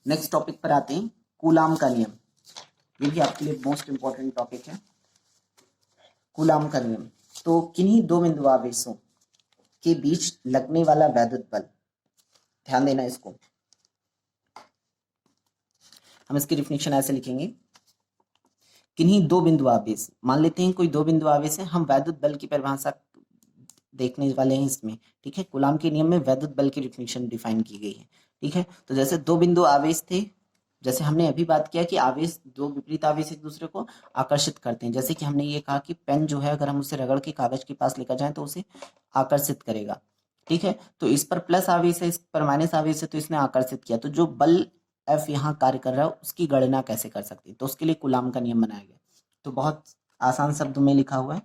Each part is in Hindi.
नेक्स्ट टॉपिक पर आते हैं, कूलाम का नियम। ये भी आपके लिए मोस्ट इंपॉर्टेंट टॉपिक है, कूलाम का नियम। तो किन्हीं दो बिंदु आवेशों के बीच लगने वाला वैद्युत बल, ध्यान देना इसको, हम इसकी डिफिनेशन ऐसे लिखेंगे, किन्हीं दो बिंदु आवेश, मान लेते हैं कोई दो बिंदु आवेश है, हम वैद्युत बल की परिभाषा देखने वाले हैं इसमें, ठीक है। कूलाम के नियम में वैद्युत बल की डिफिनेशन डिफाइन की गई है, ठीक है। तो जैसे दो बिंदु आवेश थे, जैसे हमने अभी बात किया कि आवेश, दो विपरीत आवेश एक दूसरे को आकर्षित करते हैं। जैसे कि हमने ये कहा कि पेन जो है, अगर हम उसे रगड़ के कागज के पास लेकर जाएं तो उसे आकर्षित करेगा, ठीक है। तो इस पर प्लस आवेश है, इस पर माइनस आवेश है, तो इसने आकर्षित किया। तो जो बल एफ यहाँ कार्य कर रहा है उसकी गणना कैसे कर सकते हैं, तो उसके लिए कूलाम का नियम बनाया गया। तो बहुत आसान शब्दों में लिखा हुआ है,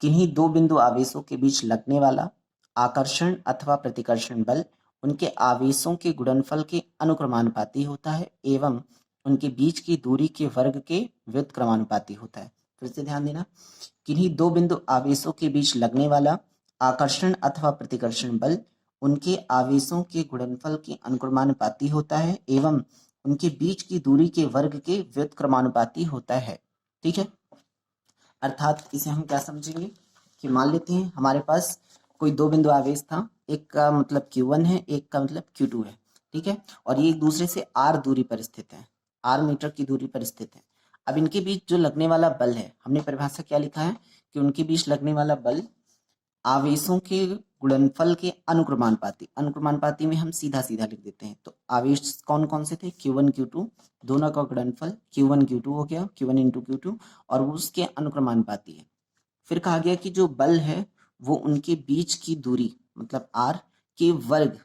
किन्हीं दो बिंदु आवेशों के बीच लगने वाला आकर्षण अथवा प्रतिकर्षण बल उनके आवेशों के गुणनफल के अनुक्रमानुपाती होता है एवं उनके बीच की दूरी के वर्ग के व्युत्क्रमानुपाती होता है। फिर से ध्यान देना, किन्हीं दो बिंदु आवेशों के बीच लगने वाला आकर्षण अथवा प्रतिकर्षण बल उनके आवेशों के गुणनफल के अनुक्रमानुपाती होता है एवं उनके बीच की दूरी के वर्ग के व्युत्क्रमानुपाती होता है, ठीक है। अर्थात इसे हम क्या समझेंगे कि मान लेते हैं हमारे पास कोई दो बिंदु आवेश था, एक का मतलब Q1 है, एक का मतलब Q2 है, ठीक है। और ये एक दूसरे से r दूरी पर स्थित है, r मीटर की दूरी पर स्थित है। अब इनके बीच जो लगने वाला बल है, हमने परिभाषा क्या लिखा है कि उनके बीच लगने वाला बल आवेशों के गुणनफल के अनुक्रमानुपाती, अनुक्रमानुपाती में हम सीधा सीधा लिख देते हैं। तो आवेश कौन कौन से थे, Q1 Q2, दोनों का गुणनफल Q1 Q2 हो गया, Q1 इंटू Q2, और वो उसके अनुक्रमानुपाती है। फिर कहा गया कि जो बल है वो उनके बीच की दूरी मतलब r के वर्ग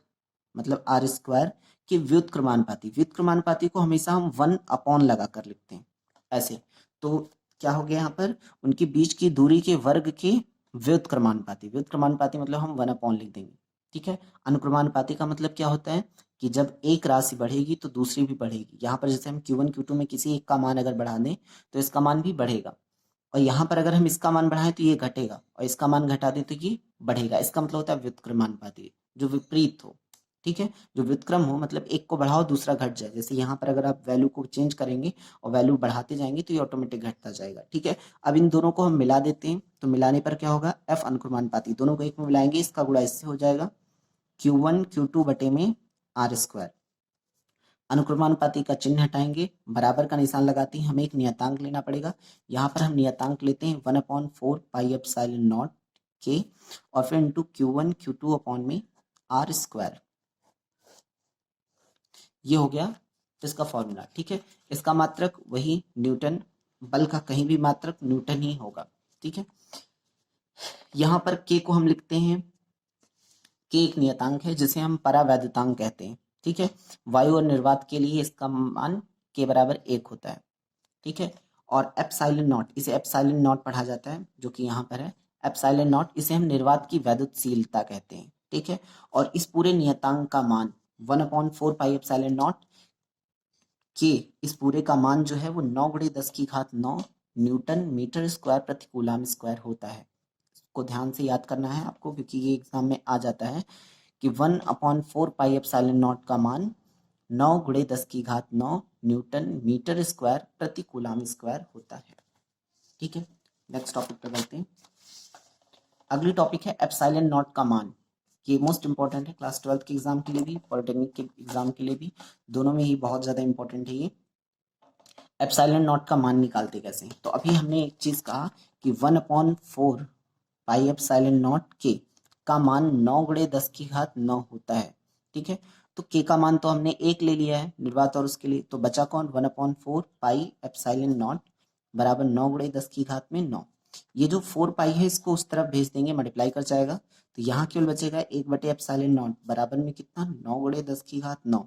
मतलब r स्क्वायर के व्युत्क्रमानुपाती, व्युत्क्रमानुपाती को हमेशा हम 1 अपॉन लगा कर लिखते हैं ऐसे। तो क्या हो गया यहाँ पर, उनके बीच की दूरी के वर्ग के व्युत्क्रमानुपाती, व्युत्क्रमानुपाती मतलब हम 1 अपॉन लिख देंगे, ठीक है। अनुक्रमानुपाती का मतलब क्या होता है कि जब एक राशि बढ़ेगी तो दूसरी भी बढ़ेगी। यहाँ पर जैसे हम Q1 Q2 में किसी एक का मान अगर बढ़ा दें तो इसका मान भी बढ़ेगा, और यहाँ पर अगर हम इसका मान बढ़ाएं तो ये घटेगा, और इसका मान घटा दें तो ये बढ़ेगा। इसका मतलब होता है व्युत्क्रमानुपाती, जो विपरीत हो, ठीक है। जो व्युत्क्रम हो मतलब एक को बढ़ाओ दूसरा घट जाए। जैसे यहाँ पर अगर आप वैल्यू को चेंज करेंगे और वैल्यू बढ़ाते जाएंगे तो ये ऑटोमेटिक घटता जाएगा, ठीक है। अब इन दोनों को हम मिला देते हैं, तो मिलाने पर क्या होगा, एफ अनुक्रमानुपाती, दोनों को एक में मिलाएंगे, इसका गुणा इससे हो जाएगा Q1 Q2 बटे में r स्क्वायर। अनुक्रमानुपाती का चिन्ह हटाएंगे, बराबर का निशान लगाते हैं, हमें एक नियतांक लेना पड़ेगा। यहाँ पर हम नियतांक लेते हैं 1/4 पाई एप्सिलॉन नॉट के, और फिर इंटू Q1 Q2 अपॉन में r स्क्वायर। ये हो गया इसका फॉर्मूला, ठीक है। इसका मात्रक वही न्यूटन, बल का कहीं भी मात्रक न्यूटन ही होगा, ठीक है। यहाँ पर k को हम लिखते हैं, k एक नियतांक है जिसे हम परावैद्युतांक कहते हैं, ठीक है। वायु और निर्वात के लिए इसका मान k बराबर 1 होता है, ठीक है। और एप्सिलॉन नॉट, इसे एप्सिलॉन नॉट पढ़ा जाता है जो कि यहाँ पर है एप्सिलॉन नॉट, इसे हम निर्वात की वैद्युतशीलता कहते हैं, ठीक है। और इस पूरे नियतांक का मान 1/4 पाई एप्सिलॉन नॉट के, इस पूरे का मान जो है वो 9 × 10⁹ न्यूटन मीटर स्क्वायर प्रति कूलाम स्क्वायर होता है। इसको ध्यान से याद करना है आपको, क्योंकि ये एग्जाम में आ जाता है कि 1/4 पाई एप्सिलॉन नॉट का मान 9 × 10⁹ न्यूटन मीटर स्क्वायर प्रति कूलाम स्क्वायर होता है, ठीक है। नेक्स्ट टॉपिक पर बढ़ते हैं। अगली टॉपिक है एप्सिलॉन नॉट का मान। ये मोस्ट इंपॉर्टेंट है, क्लास 12 के एग्जाम के लिए भी, पॉलिटेक्निक के एग्जाम के लिए भी, दोनों में ही बहुत ज़्यादा इंपॉर्टेंट है ये। एप्सिलॉन नॉट का मान निकालते कैसे हैं, तो अभी हमने एक चीज़ कहा कि 1/4 पाई एप्सिलॉन नॉट के का मान 9 × 10⁹ होता है, ठीक है। तो के का मान तो हमने 1 ले लिया है निर्वात और उसके लिए, तो बचा कौन, 1/4 पाई एप्सिलॉन नॉट बराबर 9 × 10⁹ 9। ये जो 4 पाई है इसको उस तरफ भेज देंगे, मल्टीप्लाई कर जाएगा, तो यहाँ केवल बचेगा 1/एप्सिलॉन नॉट बराबर में कितना, 9 × 10⁹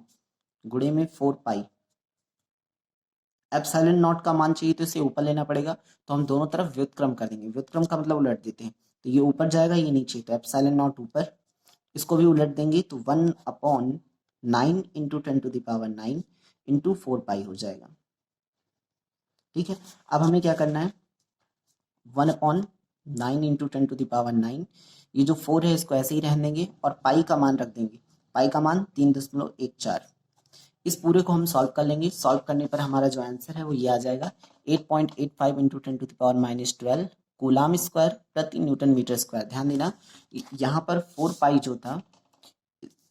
गुणे में 4 पाई। एप्सिलॉन नॉट का मान चाहिए तो इसे ऊपर लेना पड़ेगा, तो हम दोनों तरफ व्युत्क्रम कर देंगे, व्युत्क्रम का मतलब उलट देते हैं, तो ये ऊपर जाएगा ये नीचे, तो एप्सिलॉन नॉट ऊपर, इसको भी उलट देंगे तो 1/9 इंटू 10⁹ इंटू 4 पाई हो जाएगा, ठीक है। अब हमें क्या करना है, 1/9 इंटू 10⁹, ये जो 4 है इसको ऐसे ही रहने देंगे और पाई का मान रख देंगे, पाई का मान 3.14, इस पूरे को हम सॉल्व कर लेंगे। सॉल्व करने पर हमारा जो आंसर है वो ये आ जाएगा 8.85 इंटू 10⁻12 कूलाम स्क्वायर प्रति न्यूटन मीटर स्क्वायर। ध्यान देना यहाँ पर 4 पाई जो था,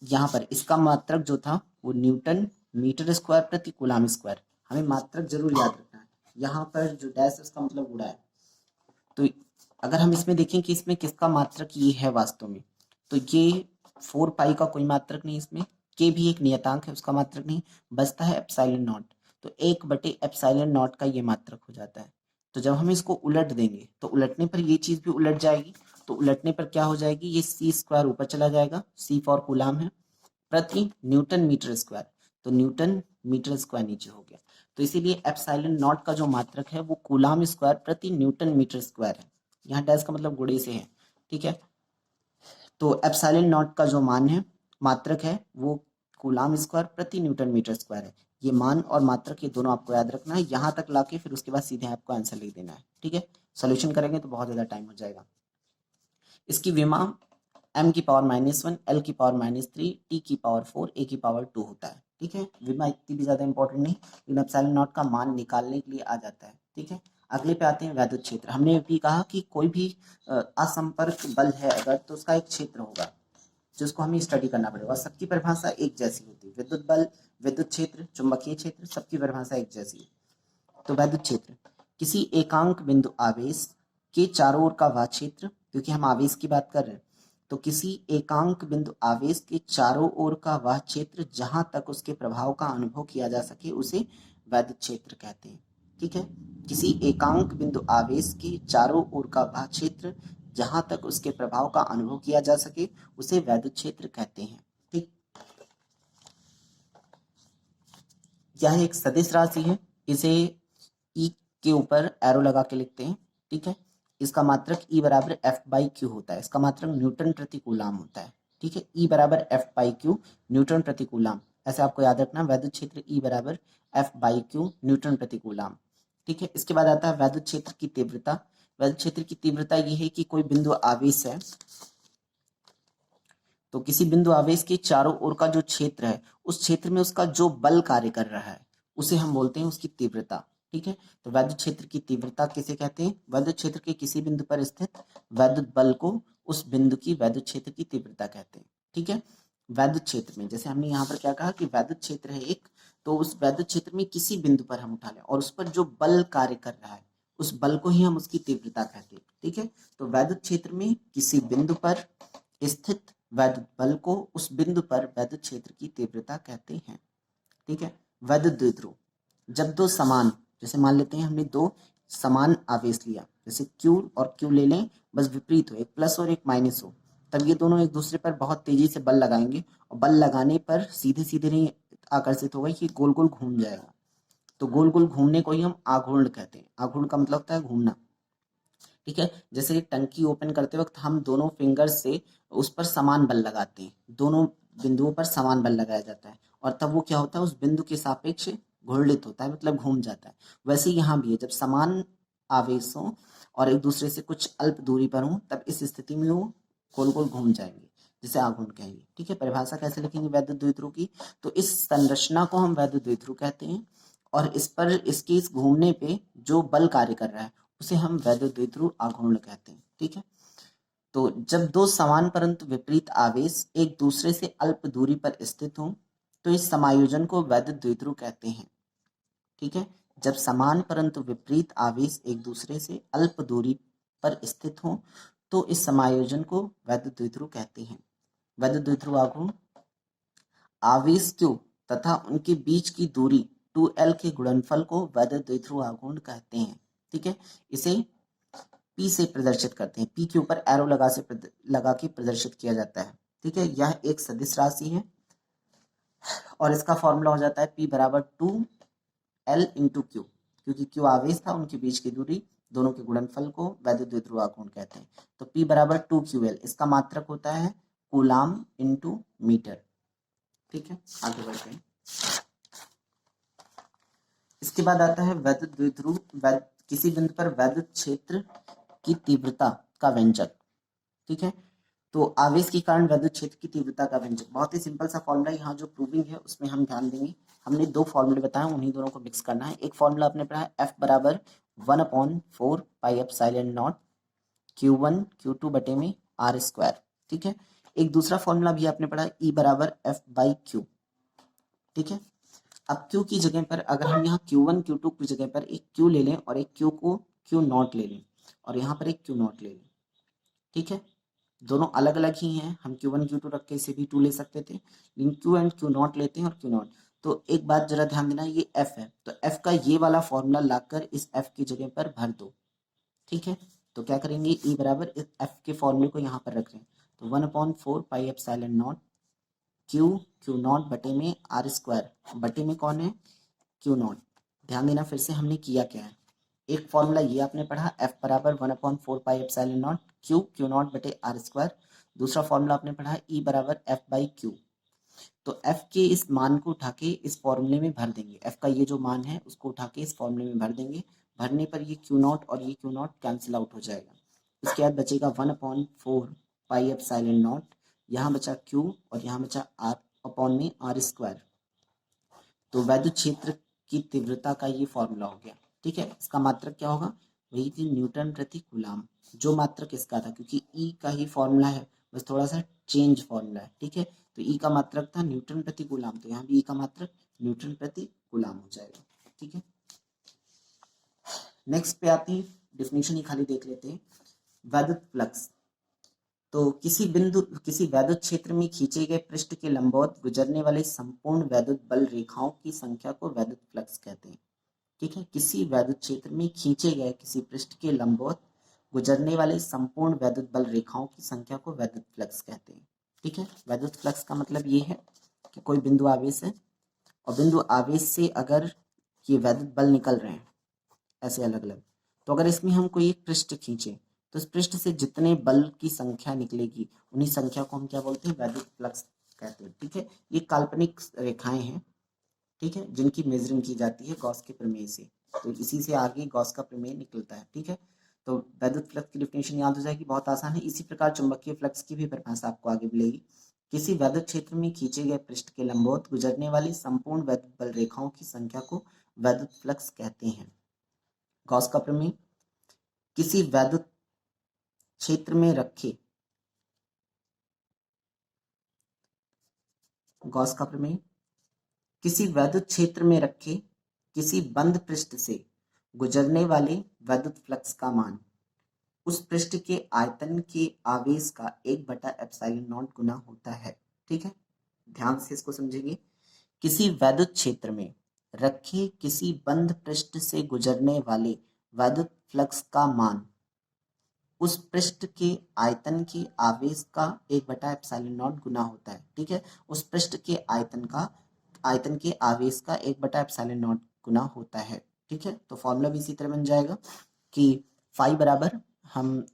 यहाँ पर इसका मात्रक जो था वो न्यूटन मीटर स्क्वायर प्रति कूलाम स्क्वायर। हमें मात्रक जरूर याद रखना है। यहाँ पर जो डैश है उसका मतलब गुणा है। तो अगर हम इसमें देखें कि इसमें किसका मात्रक ये है वास्तव में, तो ये 4 पाई का कोई मात्रक नहीं, इसमें के भी एक नियतांक है उसका मात्रक नहीं, बचता है एप्सिलॉन नॉट। तो 1/एप्सिलॉन नॉट का ये मात्रक हो जाता है। तो जब हम इसको उलट देंगे तो उलटने पर ये चीज भी उलट जाएगी। तो उलटने पर क्या हो जाएगी, ये सी स्क्वायर ऊपर चला जाएगा, सी फॉर कूलाम है, प्रति न्यूटन मीटर स्क्वायर। तो न्यूटन मीटर स्क्वायर नीचे हो गया। तो इसीलिए एप्सिलॉन नॉट का जो मात्रक है वो कूलाम स्क्वायर प्रति न्यूटन मीटर स्क्वायर है। यहाँ डैश का मतलब गुणे से है, ठीक है। तो एप्सिलॉन नॉट का जो मान है, मात्रक है, वो कूलाम स्क्वायर प्रति न्यूटन मीटर स्क्वायर है। ये मान और मात्रक ये दोनों आपको याद रखना है। यहाँ तक लाके फिर उसके बाद सीधे आपको आंसर लिख देना है, ठीक है। सोल्यूशन करेंगे तो बहुत ज्यादा टाइम हो जाएगा। इसकी विमा m की पावर -1, l की पावर -3, t की पावर 4, a की पावर 2 होता है, ठीक है। विमा इतनी भी ज्यादा इंपॉर्टेंट नहीं, लेकिन एप्सिलॉन नॉट का मान निकालने के लिए आ जाता है, ठीक है। अगले पे आते हैं वैद्युत क्षेत्र। हमने भी कहा कि कोई भी असंपर्क बल है अगर, तो उसका एक क्षेत्र होगा जिसको हमें स्टडी करना पड़ेगा। सबकी परिभाषा एक जैसी होती है, विद्युत बल, विद्युत क्षेत्र, चुंबकीय क्षेत्र, सबकी परिभाषा एक जैसी है। तो वैद्युत क्षेत्र किसी एकांक बिंदु आवेश के चारों ओर का वह क्षेत्र, क्योंकि हम आवेश की बात कर रहे हैं, तो किसी एकांक बिंदु आवेश के चारों ओर का वह क्षेत्र जहां तक उसके प्रभाव का अनुभव किया जा सके उसे वैद्युत क्षेत्र कहते हैं, ठीक है। किसी एकांक बिंदु आवेश के चारों ओर का वह क्षेत्र जहां तक उसके प्रभाव का अनुभव किया जा सके उसे वैद्युत क्षेत्र कहते हैं, ठीक। यह एक सदिश राशि है, इसे ई के ऊपर एरो लगा के लिखते हैं, ठीक है। इसका मात्रक ई बराबर F/Q होता है। इसका मात्रक न्यूटन प्रति कूलाम होता है, ठीक है। ई बराबर F/Q न्यूटन प्रति कूलाम, ऐसे आपको याद रखना। वैद्युत क्षेत्र ई बराबर F/Q न्यूटन प्रति कूलाम, ठीक है। इसके बाद आता है वैद्युत क्षेत्र की तीव्रता। वैद्युत क्षेत्र की तीव्रता ये है कि कोई बिंदु आवेश है, तो किसी बिंदु आवेश के चारों ओर का जो क्षेत्र है उस क्षेत्र में उसका जो बल कार्य कर रहा है उसे हम बोलते हैं उसकी तीव्रता, ठीक है। तो वैद्युत क्षेत्र की तीव्रता किसे कहते हैं, वैद्युत क्षेत्र के किसी बिंदु पर स्थित वैद्युत बल को उस बिंदु की वैद्युत क्षेत्र की तीव्रता कहते हैं, ठीक है। वैद्युत क्षेत्र में जैसे हमने यहाँ पर क्या कहा कि वैद्युत क्षेत्र है एक, तो उस वैद्युत क्षेत्र में किसी बिंदु पर हम उठा लें और उस पर जो बल कार्य कर रहा है उस बल को ही हम उसकी तीव्रता कहते हैं, ठीक है। तो वैद्युत क्षेत्र में किसी बिंदु पर स्थित वैद्युत बल को उस बिंदु पर वैद्युत क्षेत्र की तीव्रता कहते हैं, ठीक है। वैद्युत द्विध्रुव, जब दो समान, जैसे मान लेते हैं हमने दो समान आवेश लिया, जैसे Q और Q ले लें, बस विपरीत हो, एक प्लस और एक माइनस हो, तब ये दोनों एक दूसरे पर बहुत तेजी से बल लगाएंगे और बल लगाने पर सीधे सीधे नहीं आकर्षित होगा, ये गोल गोल घूम जाएगा। तो गोल गोल घूमने को ही हम आघूर्ण कहते हैं। आघूर्ण का मतलब होता है घूमना, ठीक है। जैसे टंकी ओपन करते वक्त हम दोनों फिंगर से उस पर समान बल लगाते हैं, दोनों बिंदुओं पर समान बल लगाया जाता है और तब वो क्या होता है, उस बिंदु के सापेक्ष घूर्णित होता है, मतलब घूम जाता है। वैसे यहाँ भी है, जब समान आवेश हो और एक दूसरे से कुछ अल्प दूरी पर हो तब इस स्थिति में वो गोल गोल घूम जाएंगे, जिसे आघूर्ण कहेंगे, ठीक है। परिभाषा कैसे लिखेंगे वैद्युत द्विध्रुव की, तो इस संरचना को हम वैद्युत द्विध्रुव कहते हैं और इस पर इसके इस घूमने पे जो बल कार्य कर रहा है उसे हम वैद्युत द्विध्रुव आघूर्ण कहते हैं, ठीक है। तो जब दो समान परंतु विपरीत आवेश एक दूसरे से अल्प दूरी पर स्थित हों तो इस समायोजन को वैद्युत द्विध्रुव कहते हैं, ठीक है। जब समान परंतु विपरीत आवेश एक दूसरे से अल्प दूरी पर स्थित हों तो इस समायोजन को वैद्युत द्विध्रुव कहते हैं। वैद्युत द्विध्रुव आघूर्ण आवेश Q तथा उनके बीच की दूरी 2L के गुणनफल को वैद्युत द्विध्रुव आघूर्ण कहते हैं, ठीक है। इसे P से प्रदर्शित करते हैं, P के ऊपर एरो लगा के प्रदर्शित किया जाता है, ठीक है। यह एक सदिश राशि है और इसका फॉर्मूला हो जाता है P बराबर 2L इंटू Q, क्योंकि Q आवेश था, उनके बीच की दूरी, दोनों के गुणनफल को वैद्युत द्विध्रुव आघूर्ण कहते हैं। तो P बराबर 2QL, इसका मात्रक होता है कूलाम इंटू मीटर, ठीक है। आगे बढ़ते हैं। इसके बाद आता है वैद्युत द्विध्रुव, किसी बिंदु पर वैद्युत क्षेत्र की तीव्रता का व्यंजक, ठीक है। तो आवेश के कारण विद्युत क्षेत्र की तीव्रता का व्यंजक, बहुत ही सिंपल सा फॉर्मूला, यहाँ जो प्रूविंग है उसमें हम ध्यान देंगे। हमने दो फॉर्मूले बताए, उन्हीं दोनों को मिक्स करना है। एक फॉर्मूला आपने पढ़ा है F बराबर 1/4 pi epsilon not Q1 Q2 बटे में R स्क्वायर, ठीक है। एक दूसरा फॉर्मूला भी आपने पढ़ा E बराबर F/Q, ठीक है। अब Q की जगह पर अगर हम यहाँ Q1 Q2 की जगह पर एक Q ले लें और एक Q को Q0 ले लें और यहाँ पर एक Q0 ले लें, ठीक है। दोनों अलग अलग ही हैं, हम Q1 Q2 रख के इसे भी 2 ले सकते थे, लेकिन Q एंड Q0 लेते हैं और Q0। तो एक बात जरा ध्यान देना, ये F है, तो F का ये वाला फॉर्मूला लाकर इस F की जगह पर भर दो, ठीक है। तो क्या करेंगे, E बराबर इस F के फॉर्मूले को यहाँ पर रख रहे हैं, तो 1/4 पाई एप्सिलॉन नॉट Q0 बटे में R स्क्वायर, बटे में कौन है, Q0। ध्यान देना फिर से हमने किया क्या है, एक फॉर्मूला ये आपने पढ़ा F बराबर 1/4 पाई एप्सिलॉन नॉट Q0 बटे R स्क्वायर, दूसरा फॉर्मूला आपने पढ़ा E बराबर F/Q। तो F के इस मान को उठा के इस फॉर्मूले में भर देंगे, F का ये जो मान है उसको उठा के इस फॉर्मूले में भर देंगे। भरने पर ये Q0 और ये Q0 कैंसिल आउट हो जाएगा। इसके बाद बचेगा 1/4 पाई एप्सिलॉन नॉट, यहाँ बचा Q और यहाँ बचा R अपॉन में R स्क्वायर। तो वैद्युत क्षेत्र की तीव्रता का ये फॉर्मूला हो गया, ठीक है। इसका मात्रक क्या होगा, वही थी न्यूटन प्रति कूलाम, जो मात्रक इसका था, क्योंकि ई का ही फॉर्मूला है, बस थोड़ा सा चेंज फॉर्मूला है, ठीक है। तो ई का मात्रक था न्यूटन प्रति कूलाम, तो यहाँ भी ई का मात्रक न्यूटन प्रति कूलाम हो जाएगा, ठीक है। नेक्स्ट पे आते हैं, डिफिनेशन ही खाली देख लेते हैं। वैद्युत फ्लक्स, तो किसी वैद्युत क्षेत्र में खींचे गए पृष्ठ के लंबवत गुजरने वाले संपूर्ण वैद्युत बल रेखाओं की संख्या को वैद्युत फ्लक्स कहते हैं, ठीक है। किसी वैद्युत क्षेत्र में खींचे गए किसी पृष्ठ के लंबवत गुजरने वाले संपूर्ण वैद्युत बल रेखाओं की संख्या को वैद्युत फ्लक्स कहते हैं, ठीक है। वैद्युत फ्लक्स का मतलब ये है कि कोई बिंदु आवेश है और बिंदु आवेश से अगर ये वैद्युत बल निकल रहे हैं ऐसे अलग अलग, तो अगर इसमें हम कोई एक पृष्ठ खींचे तो इस पृष्ठ से जितने बल की संख्या निकलेगी उन्हीं संख्या को हम क्या बोलते हैं, वैद्युत फ्लक्स कहते हैं, ठीक है। ये काल्पनिक रेखाएं हैं, ठीक है, जिनकी मेजरिंग की जाती है गॉस के प्रमेय से, तो इसी से आगे गॉस का प्रमेय निकलता है, ठीक है। तो वैद्युत फ्लक्स की डिफिनेशन याद हो जाएगी, बहुत आसान है। इसी प्रकार चुंबकीय फ्लक्स की भी परिभाषा आपको आगे मिलेगी। किसी वैद्युत क्षेत्र में खींचे गए पृष्ठ के लंबवत गुजरने वाली संपूर्ण वैद्युत बल रेखाओं की संख्या को वैद्युत फ्लक्स कहते हैं। गॉस का प्रमेय, किसी वैद्युत क्षेत्र में रखे, गॉस का प्रमेय, किसी वैद्युत क्षेत्र में रखे किसी बंद पृष्ठ से गुजरने वाले वैद्युत फ्लक्स का मान उस पृष्ठ के आयतन के आवेश का 1/ε0 गुना होता है, ठीक है। ध्यान से इसको समझेंगे, किसी वैद्युत क्षेत्र में रखे किसी बंद पृष्ठ से गुजरने वाले वैद्युत फ्लक्स का मान उस पृष्ठ के आयतन के आवेश का 1/ε0 गुना होता है, ठीक है। उस पृष्ठ के आयतन के आवेश का 1/ε0 गुना होता है, ठीक है। तो फॉर्मूला भी इसी तरह बन जाएगा कि फाई बराबर, हम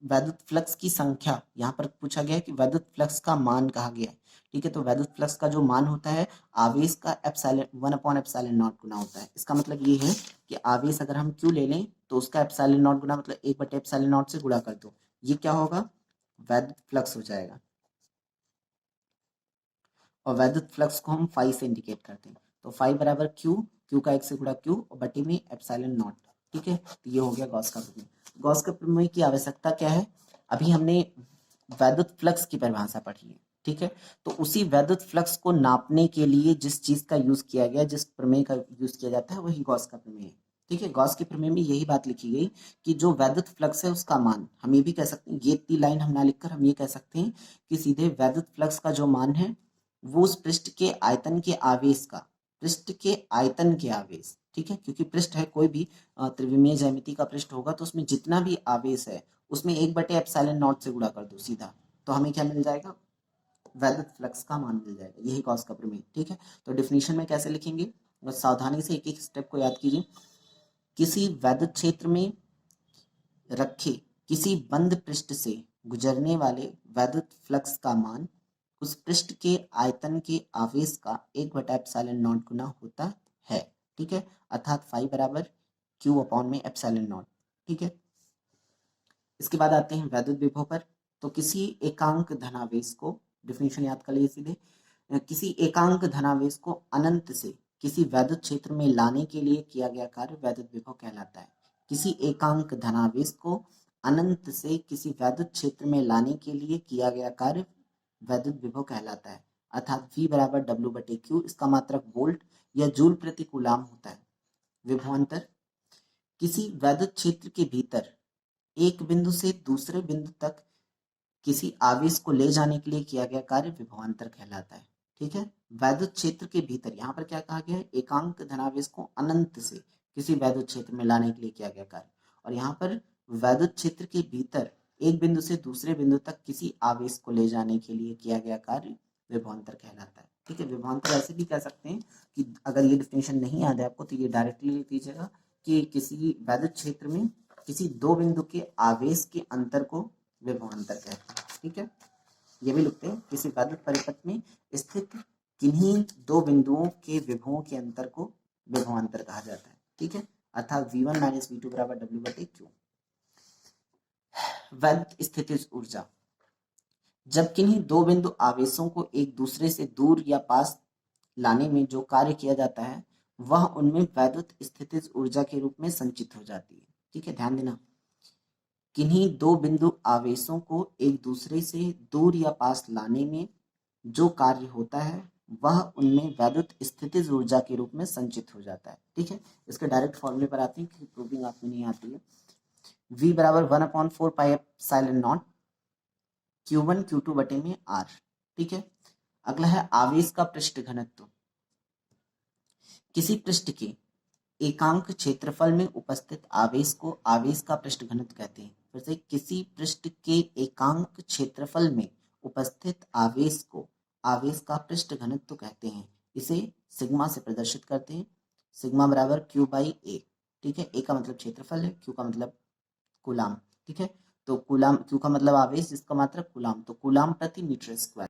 वैद्युत फ्लक्स की संख्या, यहाँ पर पूछा गया है कि वैद्युत फ्लक्स का मान कहा गया है, ठीक है। तो वैद्युत फ्लक्स का जो मान होता है आवेश का 1/ε0 गुना होता है। इसका मतलब ये है कि आवेश अगर हम Q ले लें तो उसका ε0 गुना मतलब 1/ε0 से गुणा कर दो, ये क्या होगा, वैद्युत फ्लक्स हो जाएगा। और वैद्युत फ्लक्स को हम फाई से इंडिकेट करते हैं, तो फाई बराबर Q का 1 से गुणा Q और बटे में ε0, ठीक है। तो ये हो गया गॉस का प्रमेय। गॉस के प्रमेय की आवश्यकता क्या है, अभी हमने वैद्युत फ्लक्स की परिभाषा पढ़ी है, ठीक है। तो उसी वैद्युत फ्लक्स को नापने के लिए जिस चीज का यूज किया गया, जिस प्रमेय का यूज किया जाता है, वही गॉस का प्रमेय है, ठीक है। गॉस के प्रमेय में यही बात लिखी गई कि जो वैद्युत फ्लक्स है उसका मान, हम ये भी कह सकते हैं, ये इतनी लाइन हम ना लिखकर हम ये कह सकते हैं कि सीधे वैद्युत फ्लक्स का जो मान है वो उस पृष्ठ के आयतन के आवेश का, पृष्ठ के आयतन के आवेश, ठीक है। क्योंकि पृष्ठ है कोई भी त्रिविमीय ज्यामिति का पृष्ठ होगा तो उसमें जितना भी आवेश है उसमें 1/ε0 से गुणा कर दो सीधा, तो हमें क्या मिल जाएगा, वैद्युत फ्लक्स का मान मिल जाएगा। यही गॉस का प्रमेय, ठीक है। तो डिफिनेशन में कैसे लिखेंगे, बस सावधानी से एक एक स्टेप को याद कीजिए। किसी वैद्युत क्षेत्र में रखे किसी बंद पृष्ठ से गुजरने वाले वैद्युत फ्लक्स का मान उस पृष्ठ के आयतन के आवेश का 1/ε0 गुना होता है, ठीक है। अर्थात फाई बराबर Q अपॉन में ε0, ठीक है। इसके बाद आते हैं वैद्युत विभव पर। तो किसी एकांक धनावेश को, डिफिनेशन याद कर लीजिए सीधे, किसी एकांक धनावेश को अनंत से किसी वैद्युत क्षेत्र में लाने के लिए किया गया कार्य वैद्युत विभव कहलाता है। किसी एकांक धनावेश को अनंत से किसी वैद्युत क्षेत्र में लाने के लिए किया गया कार्य वैद्युत विभव कहलाता है। अर्थात V बराबर W/Q, इसका मात्रक वोल्ट या जूल प्रति कूलाम होता है। विभवांतर, किसी वैद्युत क्षेत्र के भीतर एक बिंदु से दूसरे बिंदु तक किसी आवेश को ले जाने के लिए किया गया कार्य विभवांतर कहलाता है। ठीक है, वैद्युत क्षेत्र के भीतर, यहाँ पर क्या कहा गया है, एकांक धनावेश को अनंत से किसी वैद्युत क्षेत्र में लाने के लिए किया गया कार्य, और यहाँ पर वैद्युत क्षेत्र के भीतर एक बिंदु से दूसरे बिंदु तक किसी आवेश को ले जाने के लिए किया गया कार्य विभवांतर कहलाता है। ठीक है, विभवांतर ऐसे भी कह सकते हैं कि अगर ये डिफिनेशन नहीं याद है आपको तो ये डायरेक्टली लिख दीजिएगा कि किसी वैद्युत क्षेत्र में किसी दो बिंदु के आवेश के अंतर को विभवांतर कहते हैं। ठीक है, ये भी लिखते हैं, किसी वैद्युत परिपथ में स्थित किन्हीं दो बिंदुओं के विभवों के अंतर को विभवांतर कहा जाता है। ठीक है, अर्थात V1 - V2 बराबर W/Q। वैद्युत स्थितिज ऊर्जा, जब किन्हीं दो बिंदु आवेशों को एक दूसरे से दूर या पास लाने में जो कार्य किया जाता है वह उनमें वैद्युत स्थितिज ऊर्जा के रूप में संचित हो जाती है। ठीक है, ध्यान देना, किन्हीं दो बिंदु आवेशों को एक दूसरे से दूर या पास लाने में जो कार्य होता है वह उनमें वैद्युत स्थितिज ऊर्जा के रूप में संचित हो जाता है। ठीक है, इसके डायरेक्ट फॉर्मूले पर आते हैं कि प्रूविंग आप में नहीं आती है। V बराबर 1/4 pi epsilon not Q1 Q2 बटे में R। ठीक है, अगला है आवेश का पृष्ठ घनत्व। किसी पृष्ठ के एकांक क्षेत्रफल में उपस्थित आवेश को आवेश का पृष्ठ घनत्व कहते हैं। फिर से, किसी पृष्ठ के एकांक क्षेत्रफल में उपस्थित आवेश को आवेश का पृष्ठ घनत्व कहते हैं। इसे सिग्मा से प्रदर्शित करते हैं, सिग्मा बराबर Q/A। ठीक है, A का मतलब क्षेत्रफल है, Q का मतलब कूलाम। ठीक है, तो कूलाम, Q का मतलब आवेश जिसका मात्रक कूलाम, तो कूलाम प्रति मीटर स्क्वायर।